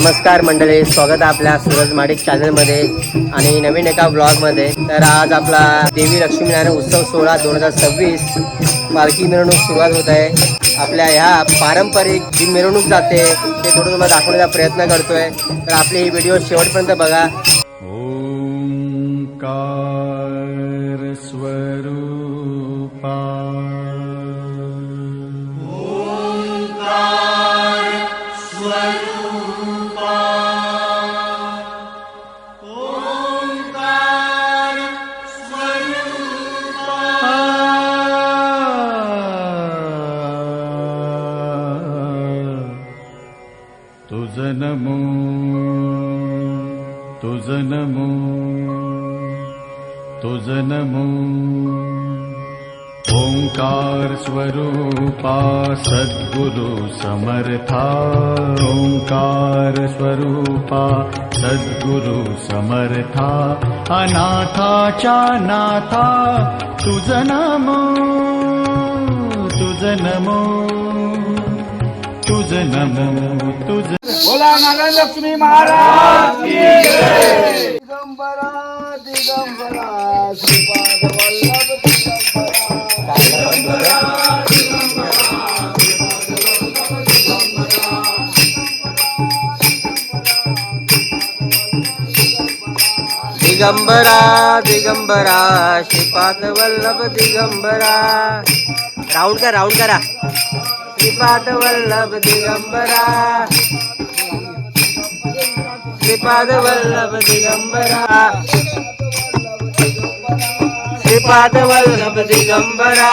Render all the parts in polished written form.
नमस्कार मंडळी, स्वागत आहे आपल्या सूरज माडिक चॅनलमध्ये आणि नवीन एका ब्लॉगमध्ये। तर आज आपला देवी लक्ष्मीनारायण उत्सव सोहळा 2026 पालखी मिरवणूक सुरुवात होत आहे। आपल्या ह्या पारंपरिक जी मिरवणूक जाते ते थोडं तुम्हाला दाखवण्याचा प्रयत्न करतोय। तर आपली ही व्हिडिओ शेवटपर्यंत बघा। ओंकार स्वरूपा तुझ नमो तुझ नमो तुझ नमो ओंकार स्वरूपा सद्गुरु समर्था ओंकार स्वरूपा सद्गुरु समर्था अनाथाच्या नाथा तुझ नमो तुझ नमो तुझ नमो तुझ बोला नारायण लक्ष्मी महाराज की जय। दिगंबरा दिगंबरा श्रीपाद वल्लभ दिगंबरा दिगंबरा श्रीपाद वल्लभ दिगंबरा। राउंड करा श्रीपाद वल्लभ दिगंबरा श्रीपाद वल्लभ दिगंबरा श्रीपाद वल्लभ दिगंबरा।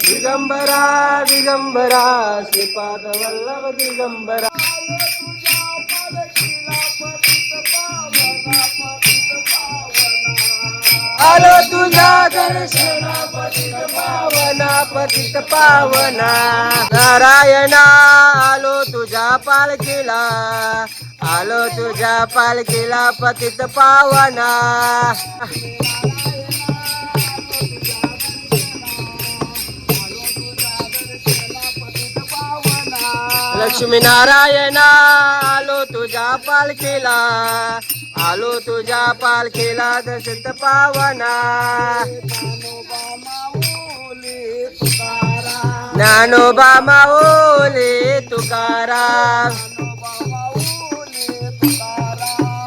दिगंबरा दिगंबरा श्रीपाद वल्लभ दिगंबरा। आलो तुझ्या दर्शना पतित पावना पतित पावना। नारायणा आलो तुझ्या पालखीला आलो तुझ्या पालखीला पतित पावना। लक्ष्मी नारायणा आलो तुझ्या पालखीला आलो तुझ्या पालखीला दर्शित पावना। ज्ञानोबा माऊली तुकाराम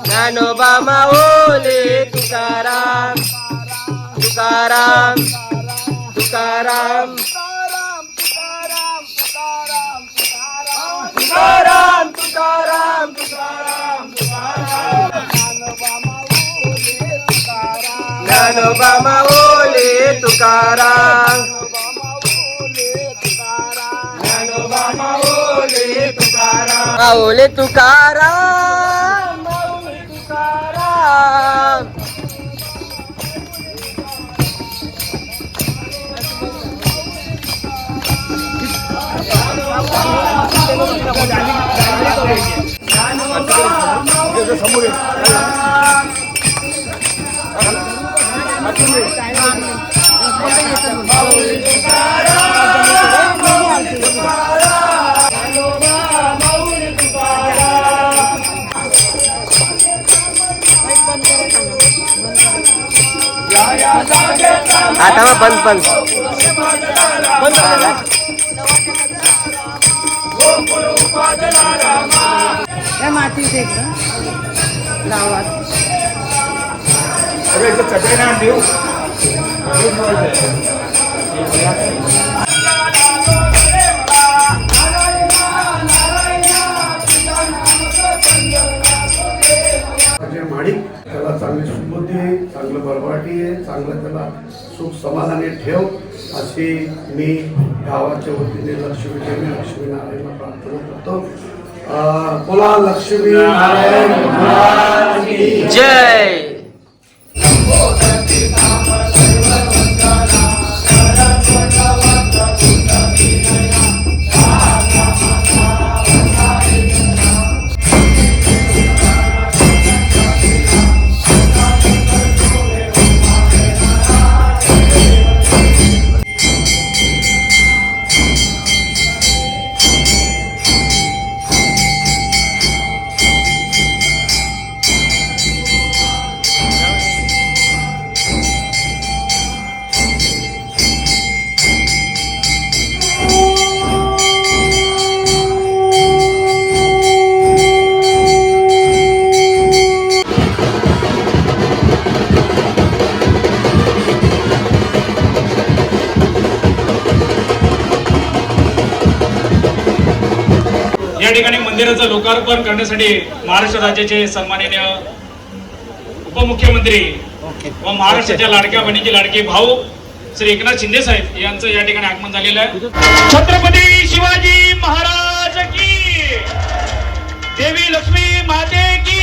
ज्ञानोबा माऊली तुकाराम तुकाराम तुकाराम तुकाराम तुकाराम तुकाराम ज्ञानोबा माऊली तुकाराम ज्ञानोबा माऊली तुकाराम माऊली तुकाराम माऊली तुकाराम। आता बंद बंद माती गावात माडिक त्याला चांगली सुबुद्धी आहे, चांगलं बरबाटी आहे, चांगलं त्याला सुख समाधानी ठेव अशी मी गावाच्या वतीने लक्ष्मी नारायणला प्रार्थना करतो। बोला लक्ष्मी नारायण की जय। या ठिकाणी मंदिराचं लोकार्पण करण्यासाठी महाराष्ट्र राज्याचे सन्माननीय उपमुख्यमंत्री व महाराष्ट्राच्या लाडक्या बहिणीचे लाडके भाऊ श्री एकनाथ शिंदे साहेब यांचं या ठिकाणी आगमन झालेलं आहे. छत्रपती शिवाजी महाराज की, देवी लक्ष्मी माते की.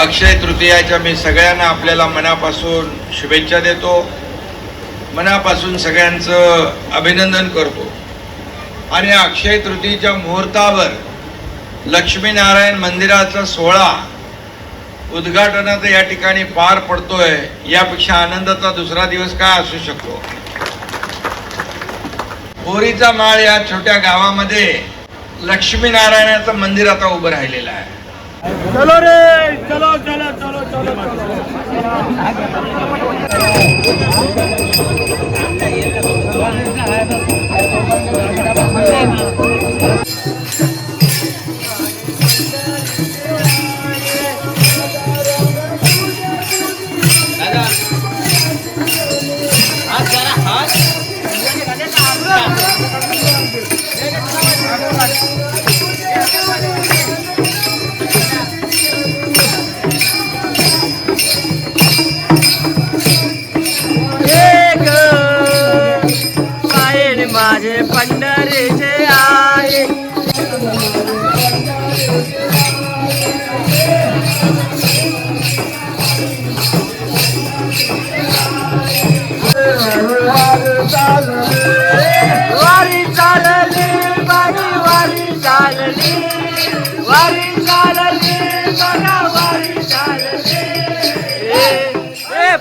अक्षय तृतीयाच्या मी सगळ्यांना आपल्याला मनापासून शुभेच्छा देतो, मनापासून सगळ्यांचं अभिनंदन करतो. आणि अक्षय तृतीयेच्या मुहूर्तावर लक्ष्मीनारायण मंदिराचा सोहळा उद्घाटनाचा या ठिकाणी पार पडतोय, यापेक्षा आनंदाचा दुसरा दिवस काय असू शकतो. बोरीचा माळ या छोट्या गावामध्ये लक्ष्मीनारायणाचं मंदिर आता उभं राहिलेलं आहे. चलो रे, चलो चलो चलो चलो माझे पंढरीचे आहे. वारी चालली बाई वारी चालली, वारी चालली बघा वारी चालली.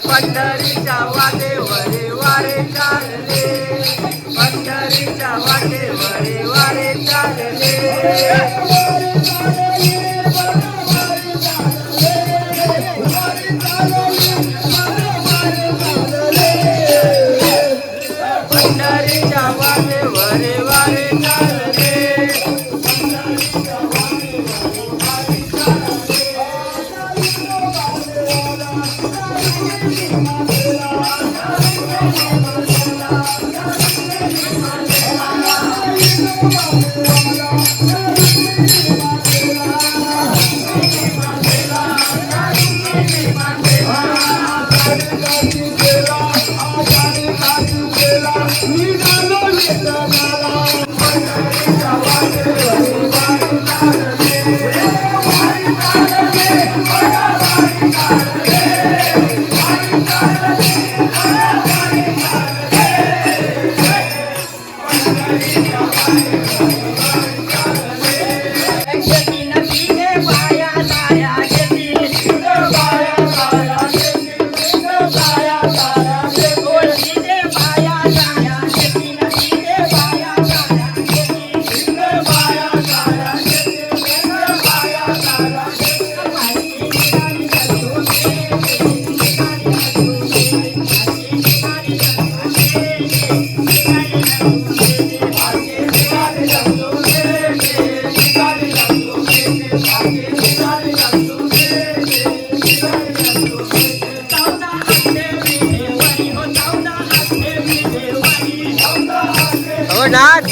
पंढरीच्या वाटेवरी वारी चालली, पंढरीच्या वाटेवरी वारी चालली. पंढरीच्या वाटेवरी वारी चालली. नाच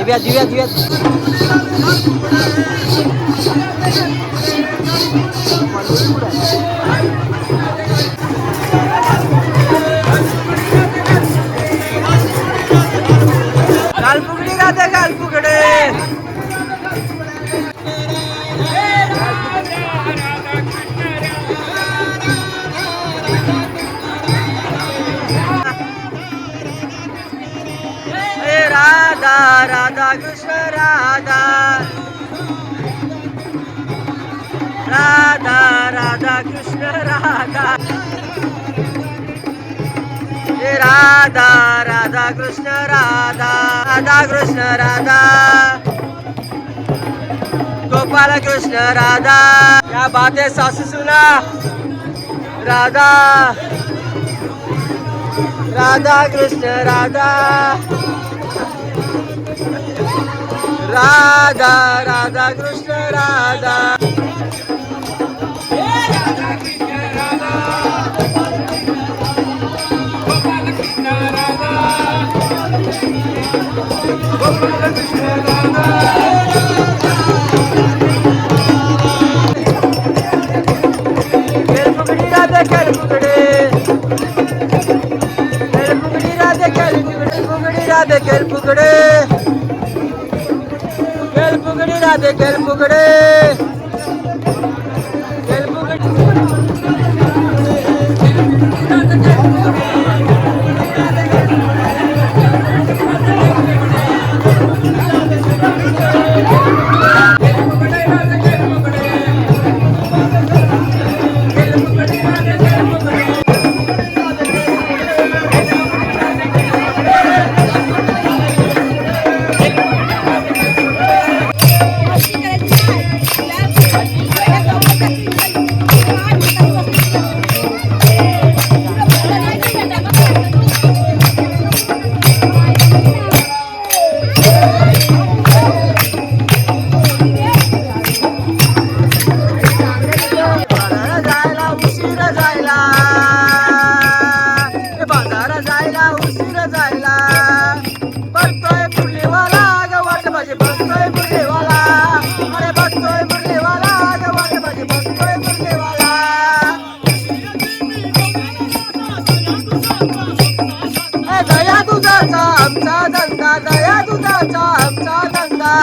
दिव्या दिव्या दिव्या गालफुगडी राहते गालफुगडे राधा राधा कृष्ण राधा राधा राधा कृष्ण राधा राधा राधा कृष्ण राधा राधा कृष्ण राधा गोपाल कृष्ण राधा क्या बात है सासू सुना राधा राधा कृष्ण राधा राधा राधा कृष्ण राधा खेलफुगडी राधे खेलफुगडे खेलफुगडी राधे खेलफुगडी राधे खेलफुगडे खेलफुगडी राधे खेलफुगडे दया दुधाचा आमचा धंदा दया दुधाचा आमचा धंदा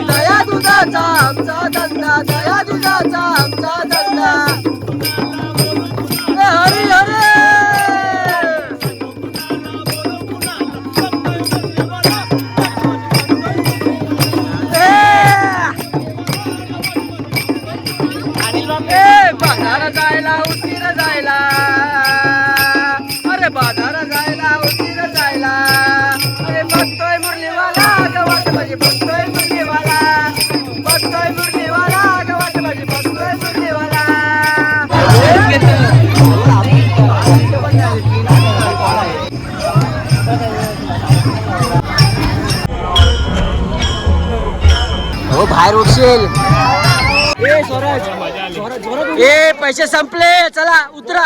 दया दुधाचा आमचा धंदा दया दुधाचा आमचा धंदा हरी हरी बाजार जायला उशीर जायला अरे बाजार जायला उशीर जायला अरे बघतोय मुरलीवाला गवाट माझी बघतोय मुरलीवाला बघतोय मुरलीवाला गवाट माझी बघतोय मुरलीवाला हो बाहेर उठशील ए पैसे संपले चला उतरा